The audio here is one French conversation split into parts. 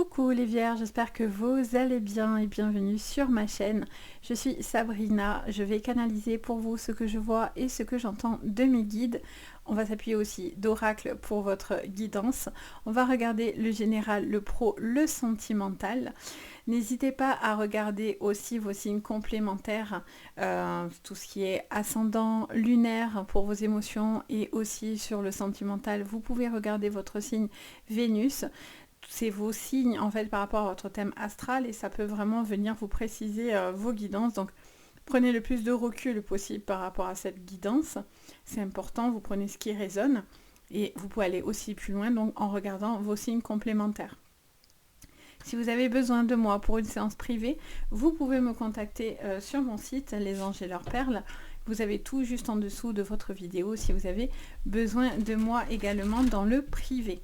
Coucou les vierges, j'espère que vous allez bien et bienvenue sur ma chaîne. Je suis Sabrina, je vais canaliser pour vous ce que je vois et ce que j'entends de mes guides. On va s'appuyer aussi d'oracle pour votre guidance. On va regarder le général, le pro, le sentimental. N'hésitez pas à regarder aussi vos signes complémentaires, tout ce qui est ascendant, lunaire pour vos émotions et aussi sur le sentimental. Vous pouvez regarder votre signe Vénus. C'est vos signes en fait par rapport à votre thème astral et ça peut vraiment venir vous préciser vos guidances. Donc prenez le plus de recul possible par rapport à cette guidance. C'est important, vous prenez ce qui résonne et vous pouvez aller aussi plus loin donc en regardant vos signes complémentaires. Si vous avez besoin de moi pour une séance privée, vous pouvez me contacter sur mon site Les Anges et leurs perles. Vous avez tout juste en dessous de votre vidéo si vous avez besoin de moi également dans le privé.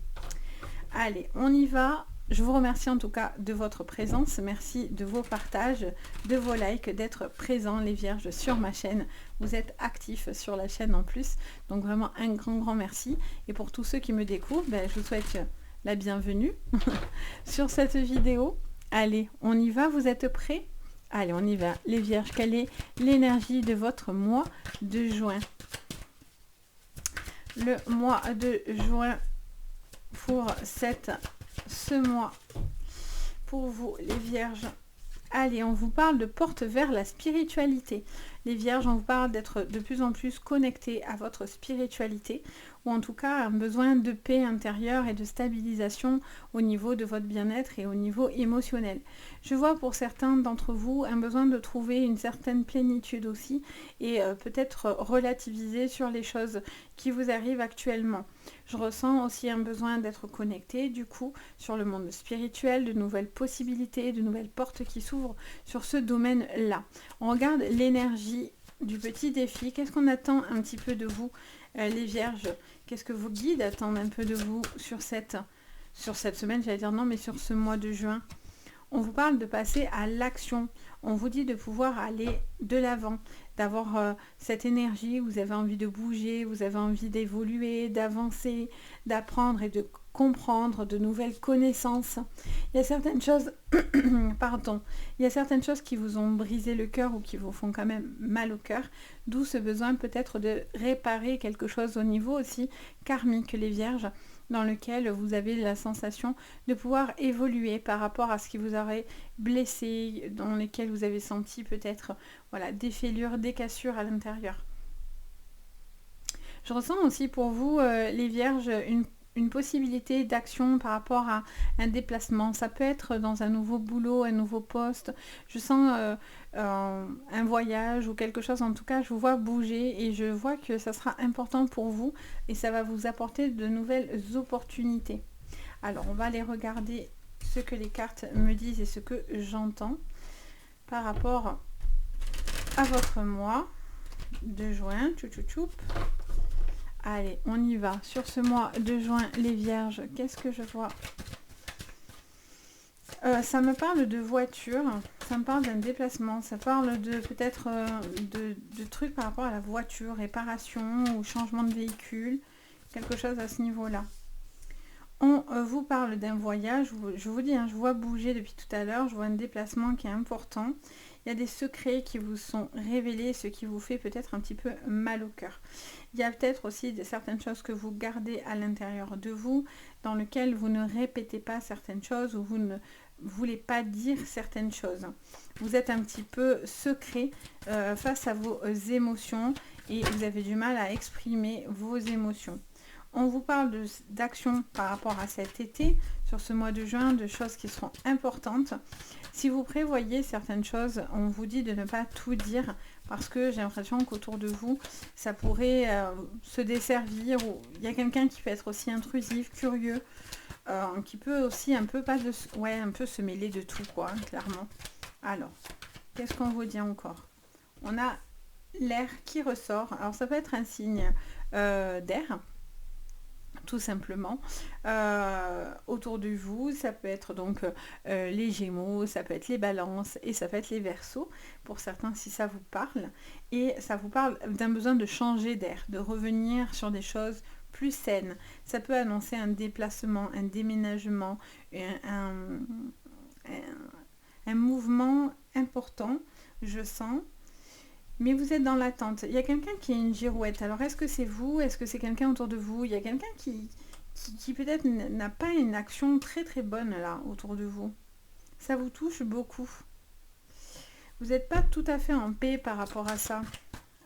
Allez, on y va. Je vous remercie en tout cas de votre présence. Merci de vos partages, de vos likes, d'être présents les vierges sur ma chaîne. Vous êtes actifs sur la chaîne en plus. Donc vraiment un grand merci. Et pour tous ceux qui me découvrent, je vous souhaite la bienvenue sur cette vidéo. Allez, on y va. Vous êtes prêts? Allez, on y va. Les vierges, quelle est l'énergie de votre mois de juin? Le mois de juin pour ce mois, pour vous les vierges. Allez, on vous parle de porte vers la spiritualité. Les vierges, on vous parle d'être de plus en plus connectés à votre spiritualité, ou en tout cas un besoin de paix intérieure et de stabilisation au niveau de votre bien-être et au niveau émotionnel. Je vois pour certains d'entre vous un besoin de trouver une certaine plénitude aussi et peut-être relativiser sur les choses qui vous arrivent actuellement. Je ressens aussi un besoin d'être connecté du coup sur le monde spirituel, de nouvelles possibilités, de nouvelles portes qui s'ouvrent sur ce domaine-là. On regarde l'énergie du petit défi. Qu'est-ce qu'on attend un petit peu de vous, les vierges? Qu'est-ce que vos guides attendent un peu de vous sur cette semaine? J'allais dire non, mais sur ce mois de juin. On vous parle de passer à l'action. On vous dit de pouvoir aller de l'avant, d'avoir cette énergie, vous avez envie de bouger, vous avez envie d'évoluer, d'avancer, d'apprendre et de comprendre de nouvelles connaissances. Il y a certaines choses, pardon, il y a certaines choses qui vous ont brisé le cœur ou qui vous font quand même mal au cœur, d'où ce besoin peut-être de réparer quelque chose au niveau aussi karmique, les vierges, dans lequel vous avez la sensation de pouvoir évoluer par rapport à ce qui vous aurait blessé, dans lesquels vous avez senti peut-être voilà, des fêlures, des cassures à l'intérieur. Je ressens aussi pour vous, les vierges, une possibilité d'action par rapport à un déplacement. Ça peut être dans un nouveau boulot, un nouveau poste. Je sens un voyage ou quelque chose. En tout cas, je vous vois bouger et je vois que ça sera important pour vous et ça va vous apporter de nouvelles opportunités. Alors, on va aller regarder ce que les cartes me disent et ce que j'entends par rapport à votre mois de juin. Allez, on y va. Sur ce mois de juin, les vierges, qu'est-ce que je vois? Ça me parle de voiture, ça me parle d'un déplacement, ça parle de peut-être de trucs par rapport à la voiture, réparation ou changement de véhicule, quelque chose à ce niveau-là. On vous parle d'un voyage, je vous dis, je vois bouger depuis tout à l'heure, je vois un déplacement qui est important. Il y a des secrets qui vous sont révélés, ce qui vous fait peut-être un petit peu mal au cœur. Il y a peut-être aussi certaines choses que vous gardez à l'intérieur de vous, dans lesquelles vous ne répétez pas certaines choses ou vous ne voulez pas dire certaines choses. Vous êtes un petit peu secret face à vos émotions et vous avez du mal à exprimer vos émotions. On vous parle d'action par rapport à cet été, sur ce mois de juin, de choses qui seront importantes. Si vous prévoyez certaines choses, on vous dit de ne pas tout dire parce que j'ai l'impression qu'autour de vous, ça pourrait se desservir. Ou il y a quelqu'un qui peut être aussi intrusif, curieux, qui peut aussi un peu se mêler de tout, quoi, clairement. Alors, qu'est-ce qu'on vous dit encore? On a l'air qui ressort. Alors, ça peut être un signe d'air. Tout simplement autour de vous, ça peut être donc les Gémeaux, ça peut être les Balances et ça peut être les Verseaux pour certains si ça vous parle, et ça vous parle d'un besoin de changer d'air, de revenir sur des choses plus saine. Ça peut annoncer un déplacement, un déménagement, un, un mouvement important, je sens. Mais vous êtes dans l'attente. Il y a quelqu'un qui est une girouette. Alors, est-ce que c'est vous? Est-ce que c'est quelqu'un autour de vous? Il y a quelqu'un qui peut-être n'a pas une action très très bonne là, autour de vous. Ça vous touche beaucoup. Vous n'êtes pas tout à fait en paix par rapport à ça.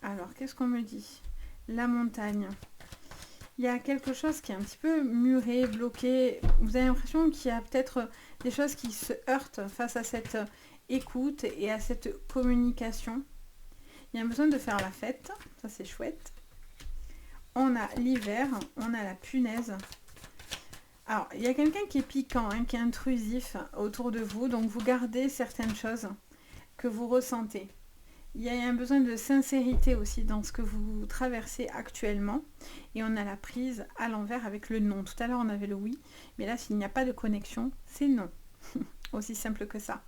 Alors, qu'est-ce qu'on me dit? La montagne. Il y a quelque chose qui est un petit peu muré, bloqué. Vous avez l'impression qu'il y a peut-être des choses qui se heurtent face à cette écoute et à cette communication. Il y a besoin de faire la fête, ça c'est chouette. On a l'hiver, on a la punaise. Alors, il y a quelqu'un qui est piquant, hein, qui est intrusif autour de vous, donc vous gardez certaines choses que vous ressentez. Il y a un besoin de sincérité aussi dans ce que vous traversez actuellement. Et on a la prise à l'envers avec le non. Tout à l'heure, on avait le oui, mais là, s'il n'y a pas de connexion, c'est non. Aussi simple que ça.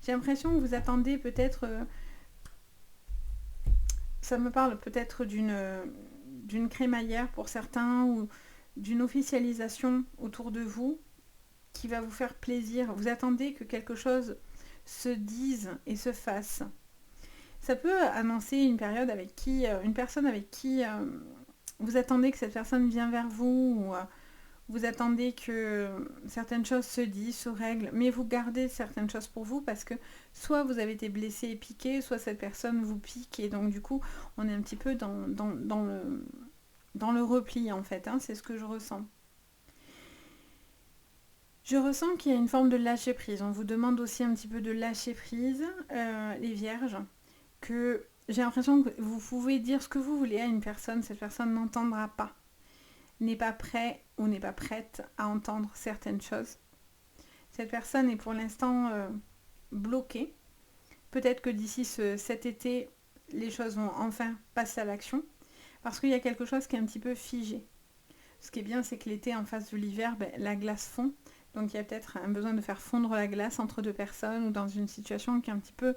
J'ai l'impression que vous attendez peut-être... ça me parle peut-être d'une crémaillère pour certains ou d'une officialisation autour de vous qui va vous faire plaisir. Vous attendez que quelque chose se dise et se fasse. Ça peut annoncer une période avec qui, une personne avec qui vous attendez que cette personne vienne vers vous ou vous attendez que certaines choses se disent, se règlent, mais vous gardez certaines choses pour vous parce que soit vous avez été blessé et piqué, soit cette personne vous pique et donc du coup on est un petit peu dans le repli en fait, hein, c'est ce que je ressens. Je ressens qu'il y a une forme de lâcher prise. On vous demande aussi un petit peu de lâcher prise, les vierges, que j'ai l'impression que vous pouvez dire ce que vous voulez à une personne, cette personne n'entendra pas, n'est pas prêt ou n'est pas prête à entendre certaines choses. Cette personne est pour l'instant bloquée. Peut-être que d'ici cet été, les choses vont enfin passer à l'action, parce qu'il y a quelque chose qui est un petit peu figé. Ce qui est bien, c'est que l'été, en face de l'hiver, la glace fond. Donc il y a peut-être un besoin de faire fondre la glace entre deux personnes ou dans une situation qui est un petit peu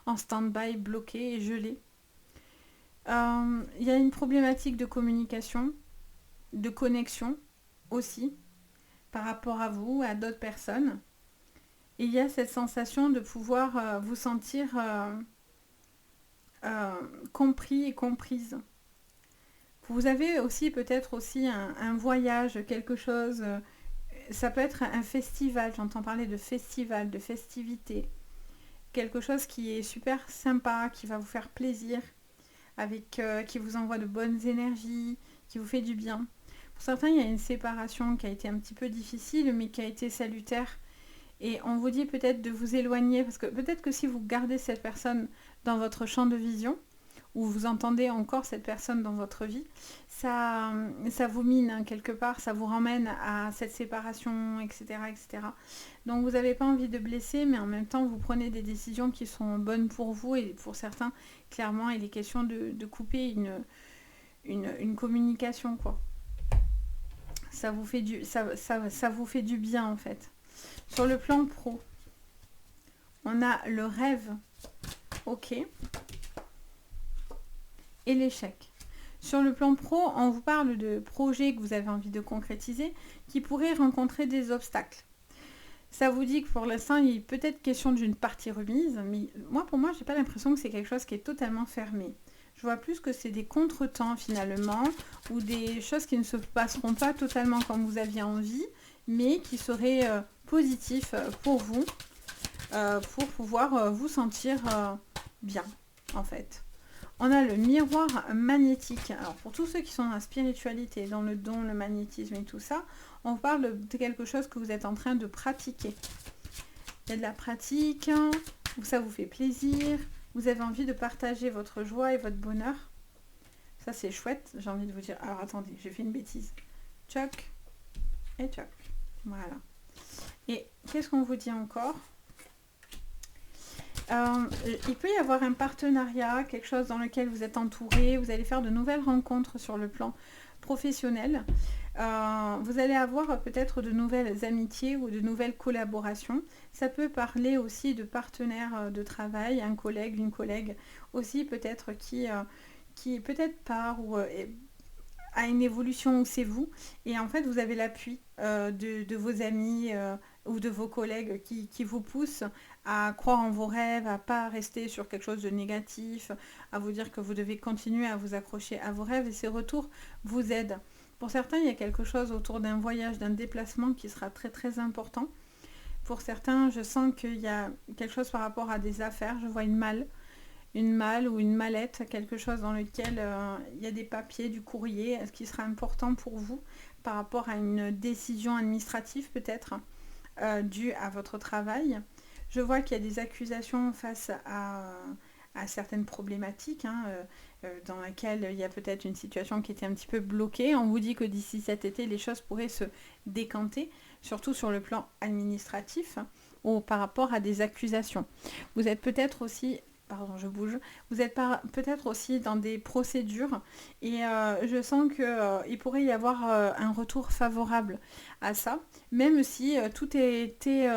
en stand-by, bloquée et gelée. Il y a une problématique de communication, de connexion aussi, par rapport à vous, à d'autres personnes. Et il y a cette sensation de pouvoir vous sentir compris et comprise. Vous avez aussi peut-être aussi un voyage, quelque chose... ça peut être un festival, j'entends parler de festival, de festivité. Quelque chose qui est super sympa, qui va vous faire plaisir, avec qui vous envoie de bonnes énergies, qui vous fait du bien. Pour certains, il y a une séparation qui a été un petit peu difficile, mais qui a été salutaire. Et on vous dit peut-être de vous éloigner, parce que peut-être que si vous gardez cette personne dans votre champ de vision, ou vous entendez encore cette personne dans votre vie, ça vous mine hein, quelque part, ça vous ramène à cette séparation, etc. etc. Donc vous n'avez pas envie de blesser, mais en même temps vous prenez des décisions qui sont bonnes pour vous, et pour certains, clairement, il est question de couper une communication, quoi. Ça vous fait ça vous fait du bien, en fait. Sur le plan pro, on a le rêve, ok, et l'échec. Sur le plan pro, on vous parle de projets que vous avez envie de concrétiser qui pourraient rencontrer des obstacles. Ça vous dit que pour l'instant, il est peut-être question d'une partie remise, mais pour moi, j'ai pas l'impression que c'est quelque chose qui est totalement fermé. Je vois plus que c'est des contretemps finalement, ou des choses qui ne se passeront pas totalement comme vous aviez envie, mais qui seraient positifs pour vous, pour pouvoir vous sentir bien, en fait. On a le miroir magnétique. Alors pour tous ceux qui sont dans la spiritualité, dans le don, le magnétisme et tout ça, on parle de quelque chose que vous êtes en train de pratiquer. Il y a de la pratique, ça vous fait plaisir, vous avez envie de partager votre joie et votre bonheur. Ça c'est chouette, j'ai envie de vous dire. Alors attendez, j'ai fait une bêtise. Tchoc et tchoc. Voilà. Et qu'est-ce qu'on vous dit encore ? Il peut y avoir un partenariat, quelque chose dans lequel vous êtes entouré, vous allez faire de nouvelles rencontres sur le plan professionnel. Vous allez avoir peut-être de nouvelles amitiés ou de nouvelles collaborations. Ça peut parler aussi de partenaires de travail, un collègue, une collègue aussi peut-être qui peut-être part ou à une évolution où c'est vous. Et en fait, vous avez l'appui de vos amis ou de vos collègues qui vous poussent à croire en vos rêves, à pas rester sur quelque chose de négatif, à vous dire que vous devez continuer à vous accrocher à vos rêves. Et ces retours vous aident. Pour certains, il y a quelque chose autour d'un voyage, d'un déplacement qui sera très très important. Pour certains, je sens qu'il y a quelque chose par rapport à des affaires. Je vois une malle ou une mallette, quelque chose dans lequel il y a des papiers, du courrier, ce qui sera important pour vous par rapport à une décision administrative peut-être due à votre travail. Je vois qu'il y a des accusations face à certaines problématiques dans laquelle il y a peut-être une situation qui était un petit peu bloquée. On vous dit que d'ici cet été, les choses pourraient se décanter, surtout sur le plan administratif ou par rapport à des accusations. Vous êtes peut-être aussi pardon, je bouge. Vous êtes peut-être aussi dans des procédures et je sens qu'il pourrait y avoir un retour favorable à ça, même si tout était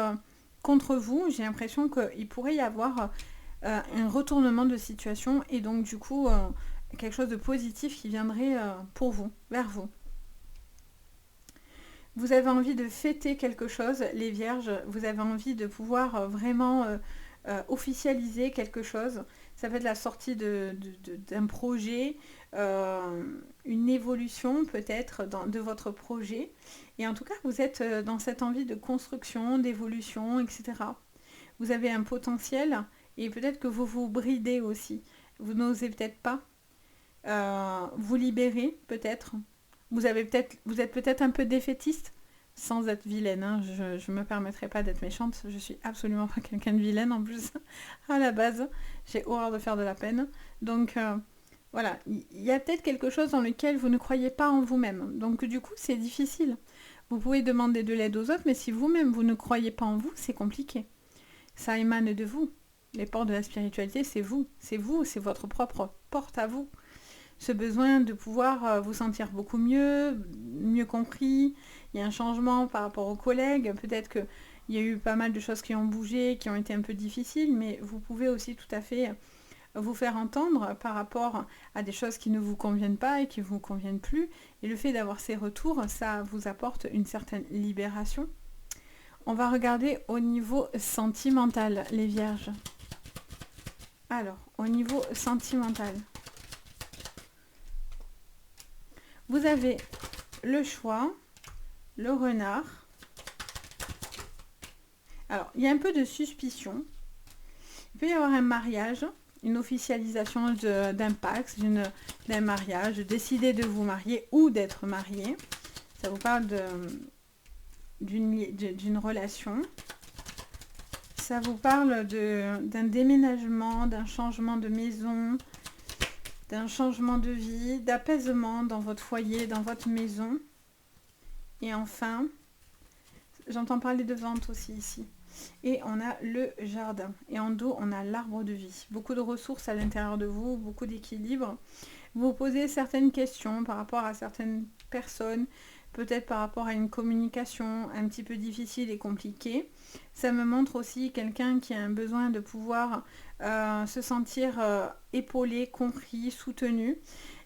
contre vous. J'ai l'impression qu'il pourrait y avoir un retournement de situation et donc du coup quelque chose de positif qui viendrait pour vous, vers vous. Vous avez envie de fêter quelque chose, les vierges, vous avez envie de pouvoir vraiment officialiser quelque chose. Ça peut être la sortie d'un projet, une évolution peut-être de votre projet. Et en tout cas, vous êtes dans cette envie de construction, d'évolution, etc. Vous avez un potentiel et peut-être que vous vous bridez aussi. Vous n'osez peut-être pas vous libérer, peut-être. Vous êtes peut-être un peu défaitiste, sans être vilaine. Hein. Je me permettrai pas d'être méchante. Je suis absolument pas quelqu'un de vilaine en plus. À la base, j'ai horreur de faire de la peine. Donc voilà, il y a peut-être quelque chose dans lequel vous ne croyez pas en vous-même. Donc du coup, c'est difficile. Vous pouvez demander de l'aide aux autres, mais si vous-même vous ne croyez pas en vous, c'est compliqué. Ça émane de vous. Les portes de la spiritualité, c'est vous. C'est vous, c'est votre propre porte à vous. Ce besoin de pouvoir vous sentir beaucoup mieux compris. Il y a un changement par rapport aux collègues. Peut-être qu'il y a eu pas mal de choses qui ont bougé, qui ont été un peu difficiles, mais vous pouvez aussi tout à fait vous faire entendre par rapport à des choses qui ne vous conviennent pas et qui ne vous conviennent plus. Et le fait d'avoir ces retours, ça vous apporte une certaine libération. On va regarder au niveau sentimental, les vierges. Alors, au niveau sentimental. Vous avez le choix, le renard. Alors, il y a un peu de suspicion. Il peut y avoir un mariage, une officialisation d'un pacte, d'un mariage, de décider de vous marier ou d'être marié. Ça vous parle d'une relation. Ça vous parle d'un déménagement, d'un changement de maison, d'un changement de vie, d'apaisement dans votre foyer, dans votre maison. Et enfin, j'entends parler de vente aussi ici. Et on a le jardin. Et en dos, on a l'arbre de vie. Beaucoup de ressources à l'intérieur de vous, beaucoup d'équilibre. Vous posez certaines questions par rapport à certaines personnes, peut-être par rapport à une communication un petit peu difficile et compliquée. Ça me montre aussi quelqu'un qui a un besoin de pouvoir se sentir épaulé, compris, soutenu.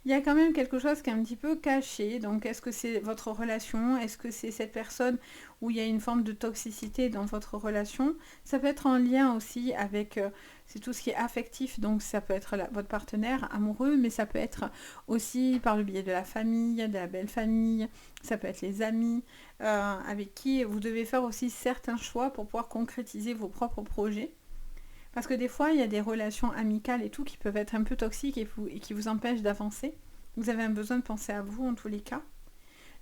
Il y a quand même quelque chose qui est un petit peu caché. Donc, est-ce que c'est votre relation? Est-ce que c'est cette personne où il y a une forme de toxicité dans votre relation? Ça peut être en lien aussi avec... c'est tout ce qui est affectif. Donc, ça peut être votre partenaire amoureux, mais ça peut être aussi par le biais de la famille, de la belle famille. Ça peut être les amis avec qui vous devez faire aussi certains choix pour pouvoir concrétiser vos propres projets. Parce que des fois, il y a des relations amicales et tout qui peuvent être un peu toxiques et qui vous empêchent d'avancer. Vous avez un besoin de penser à vous en tous les cas.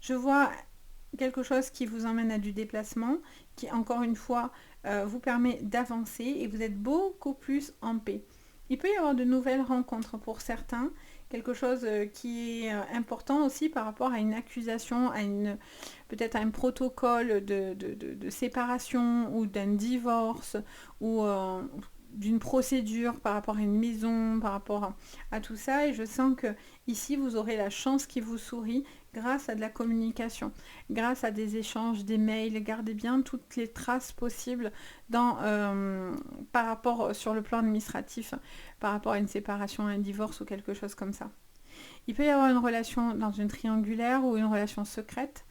Je vois quelque chose qui vous emmène à du déplacement, qui encore une fois vous permet d'avancer et vous êtes beaucoup plus en paix. Il peut y avoir de nouvelles rencontres pour certains, quelque chose qui est important aussi par rapport à une accusation, peut-être à un protocole de séparation ou d'un divorce ou d'une procédure par rapport à une maison, par rapport à tout ça. Et je sens que ici, vous aurez la chance qui vous sourit grâce à de la communication, grâce à des échanges, des mails. Gardez bien toutes les traces possibles par rapport sur le plan administratif, par rapport à une séparation, un divorce ou quelque chose comme ça. Il peut y avoir une relation dans une triangulaire ou une relation secrète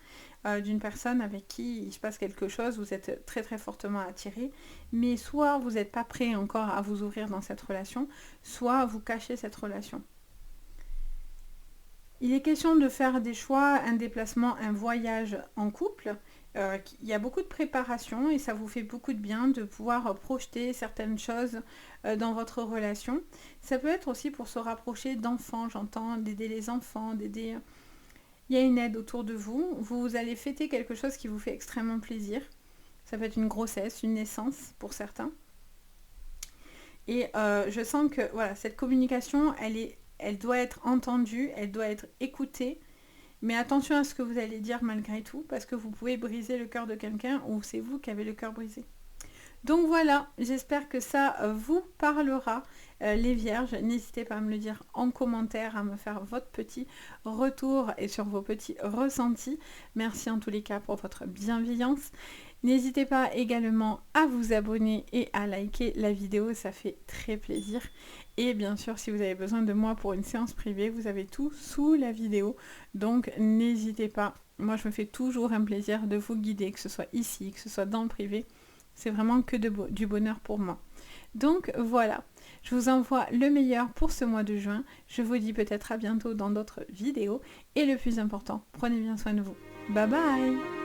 d'une personne avec qui il se passe quelque chose, vous êtes très très fortement attiré, mais soit vous n'êtes pas prêt encore à vous ouvrir dans cette relation, soit vous cachez cette relation. Il est question de faire des choix, un déplacement, un voyage en couple. Il y a beaucoup de préparation et ça vous fait beaucoup de bien de pouvoir projeter certaines choses dans votre relation. Ça peut être aussi pour se rapprocher d'enfants, j'entends, d'aider les enfants, d'aider... Il y a une aide autour de vous. Vous allez fêter quelque chose qui vous fait extrêmement plaisir. Ça peut être une grossesse, une naissance pour certains. Et je sens que voilà, cette communication, elle doit être entendue, elle doit être écoutée. Mais attention à ce que vous allez dire malgré tout, parce que vous pouvez briser le cœur de quelqu'un ou c'est vous qui avez le cœur brisé. Donc voilà, j'espère que ça vous parlera, les vierges. N'hésitez pas à me le dire en commentaire, à me faire votre petit retour et sur vos petits ressentis. Merci en tous les cas pour votre bienveillance. N'hésitez pas également à vous abonner et à liker la vidéo, ça fait très plaisir. Et bien sûr, si vous avez besoin de moi pour une séance privée, vous avez tout sous la vidéo. Donc n'hésitez pas. Moi, je me fais toujours un plaisir de vous guider, que ce soit ici, que ce soit dans le privé. C'est vraiment que du bonheur pour moi. Donc voilà, je vous envoie le meilleur pour ce mois de juin. Je vous dis peut-être à bientôt dans d'autres vidéos. Et le plus important, prenez bien soin de vous. Bye bye!